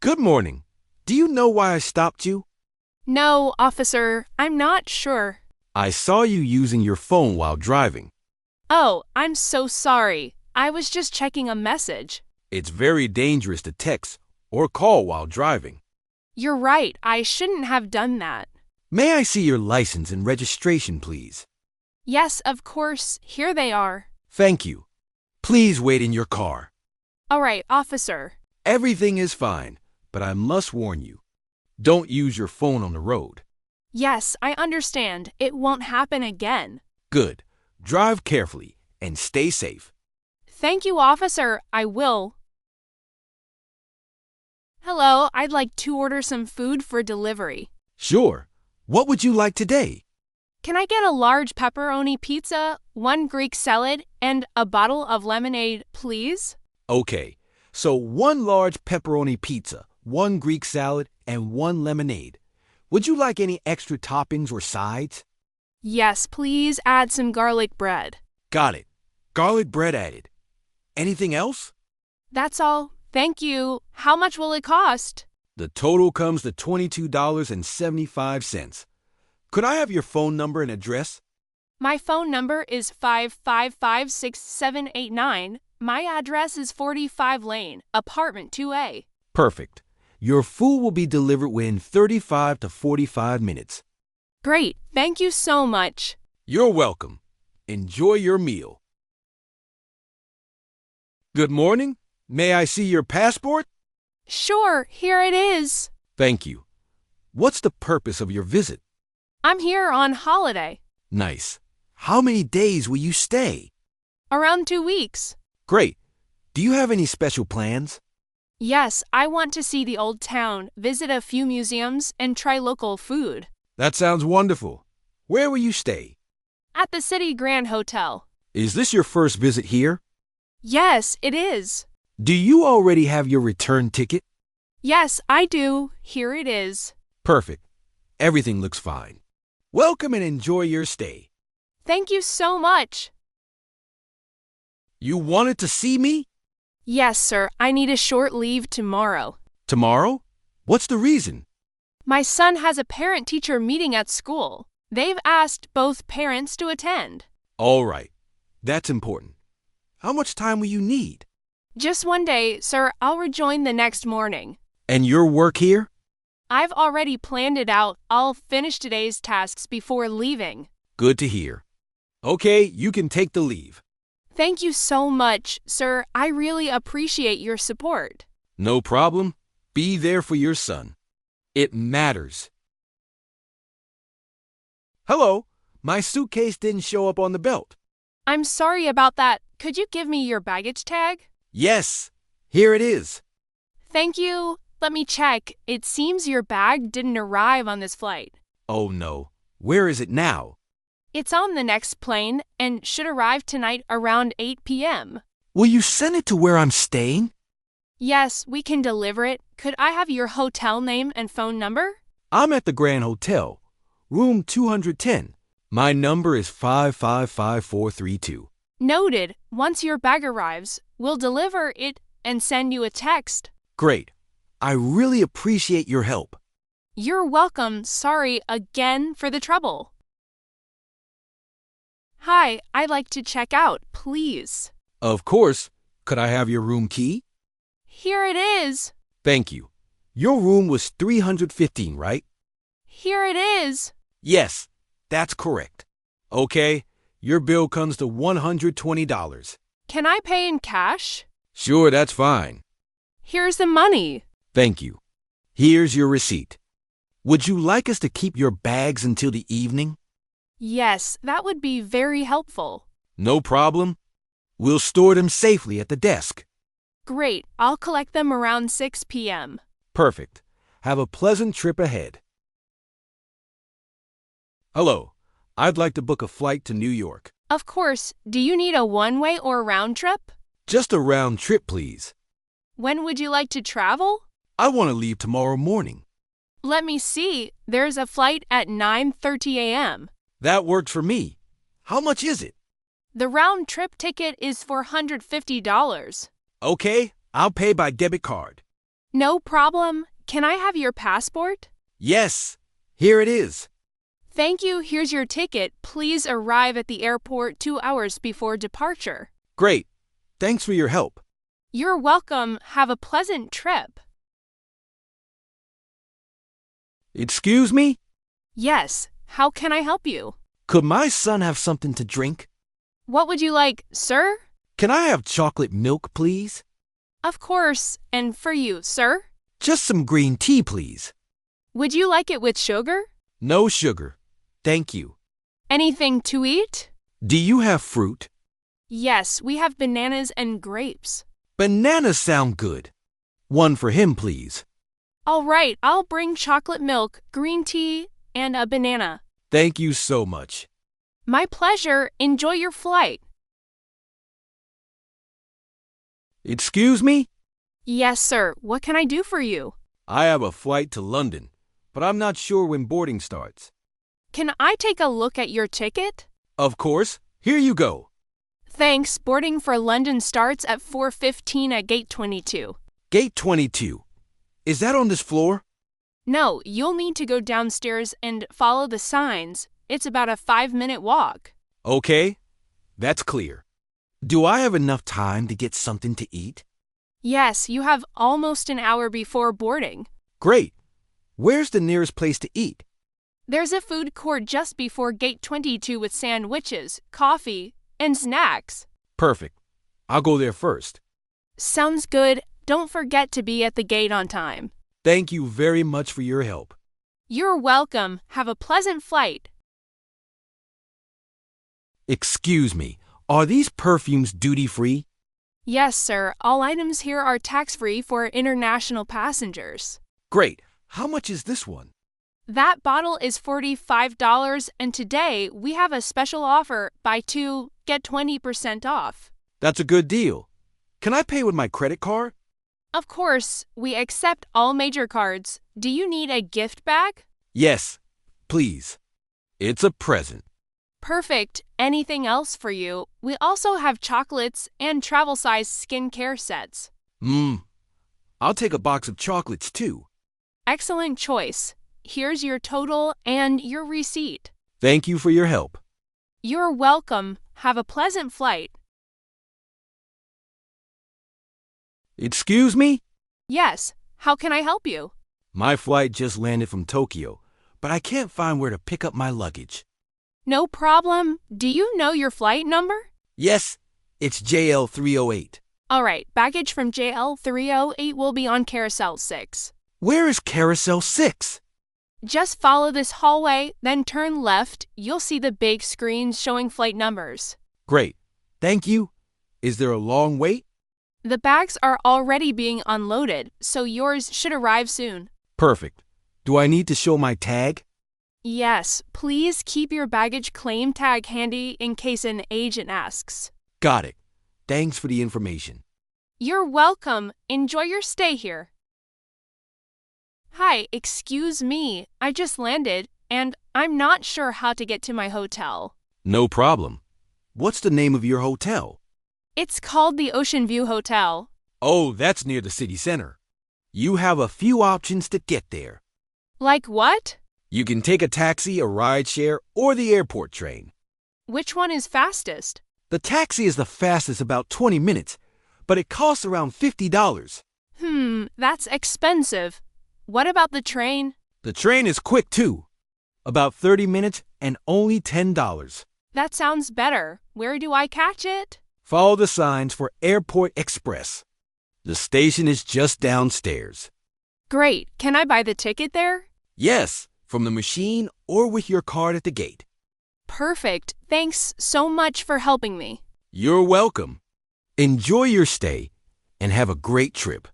Good morning. Do you know why I stopped you? No, officer, I'm not sure. I saw you using your phone while driving. Oh, I'm so sorry. I was just checking a message. It's very dangerous to text or call while driving. You're right, I shouldn't have done that. May I see your license and registration, please? Yes, of course, here they are. Thank you. Please wait in your car. All right, officer. Everything is fine, but I must warn you. Don't use your phone on the road. Yes, I understand. It won't happen again. Good. Drive carefully and stay safe. Thank you, officer. I will. Hello, I'd like to order some food for delivery. Sure. What would you like today? Can I get a large pepperoni pizza, 1 Greek salad, and a bottle of lemonade, please? Okay, so 1 large pepperoni pizza, 1 Greek salad, and 1 lemonade. Would you like any extra toppings or sides? Yes, please add some garlic bread. Got it. Garlic bread added. Anything else? That's all. Thank you. How much will it cost? The total comes to $22.75. Could I have your phone number and address? My phone number is 5556789. My address is 45 Lane, apartment 2A. Perfect. Your food will be delivered within 35 to 45 minutes. Great. Thank you so much. You're welcome. Enjoy your meal. Good morning. May I see your passport? Sure, here it is. Thank you. What's the purpose of your visit? I'm here on holiday. Nice. How many days will you stay? Around 2 weeks. Great. Do you have any special plans? Yes, I want to see the old town, visit a few museums, and try local food. That sounds wonderful. Where will you stay? At the City Grand Hotel. Is this your first visit here? Yes, it is. Do you already have your return ticket? Yes, I do. Here it is. Perfect. Everything looks fine. Welcome and enjoy your stay. Thank you so much. You wanted to see me? Yes, sir. I need a short leave tomorrow. Tomorrow? What's the reason? My son has a parent-teacher meeting at school. They've asked both parents to attend. All right. That's important. How much time will you need? Just 1 day, sir. I'll rejoin the next morning. And your work here? I've already planned it out. I'll finish today's tasks before leaving. Good to hear. Okay, you can take the leave. Thank you so much, sir. I really appreciate your support. No problem. Be there for your son. It matters. Hello. My suitcase didn't show up on the belt. I'm sorry about that. Could you give me your baggage tag? Yes. Here it is. Thank you. Let me check. It seems your bag didn't arrive on this flight. Oh no. Where is it now? It's on the next plane and should arrive tonight around 8 p.m. Will you send it to where I'm staying? Yes, we can deliver it. Could I have your hotel name and phone number? I'm at the Grand Hotel, room 210. My number is 555432. Noted. Once your bag arrives, we'll deliver it and send you a text. Great. I really appreciate your help. You're welcome. Sorry again for the trouble. Hi, I'd like to check out, please. Of course. Could I have your room key? Here it is. Thank you. Your room was 315, right? Here it is. Yes, that's correct. Okay, your bill comes to $120. Can I pay in cash? Sure, that's fine. Here's the money. Thank you. Here's your receipt. Would you like us to keep your bags until the evening? Yes, that would be very helpful. No problem. We'll store them safely at the desk. Great. I'll collect them around 6 p.m. Perfect. Have a pleasant trip ahead. Hello. I'd like to book a flight to New York. Of course. Do you need a one-way or round trip? Just a round trip, please. When would you like to travel? I want to leave tomorrow morning. Let me see. There's a flight at 9:30 a.m. That works for me. How much is it? The round-trip ticket is $450. Okay, I'll pay by debit card. No problem. Can I have your passport? Yes, here it is. Thank you. Here's your ticket. Please arrive at the airport 2 hours before departure. Great. Thanks for your help. You're welcome. Have a pleasant trip. Excuse me? Yes. How can I help you? Could my son have something to drink? What would you like, sir? Can I have chocolate milk, please? Of course. And for you, sir? Just some green tea, please. Would you like it with sugar? No sugar. Thank you. Anything to eat? Do you have fruit? Yes, we have bananas and grapes. Bananas sound good. One for him, please. All right, I'll bring chocolate milk, green tea, and a banana. Thank you so much. My pleasure. Enjoy your flight. Excuse me? Yes, sir. What can I do for you? I have a flight to London, but I'm not sure when boarding starts. Can I take a look at your ticket? Of course. Here you go. Thanks. Boarding for London starts at 4:15 at gate 22. Gate 22. Is that on this floor? No, you'll need to go downstairs and follow the signs. It's about a 5-minute walk. Okay, that's clear. Do I have enough time to get something to eat? Yes, you have almost an hour before boarding. Great. Where's the nearest place to eat? There's a food court just before gate 22 with sandwiches, coffee, and snacks. Perfect. I'll go there first. Sounds good. Don't forget to be at the gate on time. Thank you very much for your help. You're welcome. Have a pleasant flight. Excuse me, are these perfumes duty-free? Yes, sir. All items here are tax-free for international passengers. Great. How much is this one? That bottle is $45, and today we have a special offer: buy 2, get 20% off. That's a good deal. Can I pay with my credit card? Of course, we accept all major cards. Do you need a gift bag? Yes, please. It's a present. Perfect. Anything else for you? We also have chocolates and travel-size skincare sets. I'll take a box of chocolates too. Excellent choice. Here's your total and your receipt. Thank you for your help. You're welcome. Have a pleasant flight. Excuse me? Yes. How can I help you? My flight just landed from Tokyo, but I can't find where to pick up my luggage. No problem. Do you know your flight number? Yes, it's JL308. All right. Baggage from JL308 will be on Carousel 6. Where is Carousel 6? Just follow this hallway, then turn left. You'll see the big screens showing flight numbers. Great. Thank you. Is there a long wait? The bags are already being unloaded, so yours should arrive soon. Perfect. Do I need to show my tag? Yes, please keep your baggage claim tag handy in case an agent asks. Got it. Thanks for the information. You're welcome. Enjoy your stay here. Hi, excuse me. I just landed, and I'm not sure how to get to my hotel. No problem. What's the name of your hotel? It's called the Ocean View Hotel. Oh, that's near the city center. You have a few options to get there. Like what? You can take a taxi, a rideshare, or the airport train. Which one is fastest? The taxi is the fastest, about 20 minutes, but it costs around $50. That's expensive. What about the train? The train is quick too. About 30 minutes and only $10. That sounds better. Where do I catch it? Follow the signs for Airport Express. The station is just downstairs. Great. Can I buy the ticket there? Yes, from the machine or with your card at the gate. Perfect. Thanks so much for helping me. You're welcome. Enjoy your stay and have a great trip.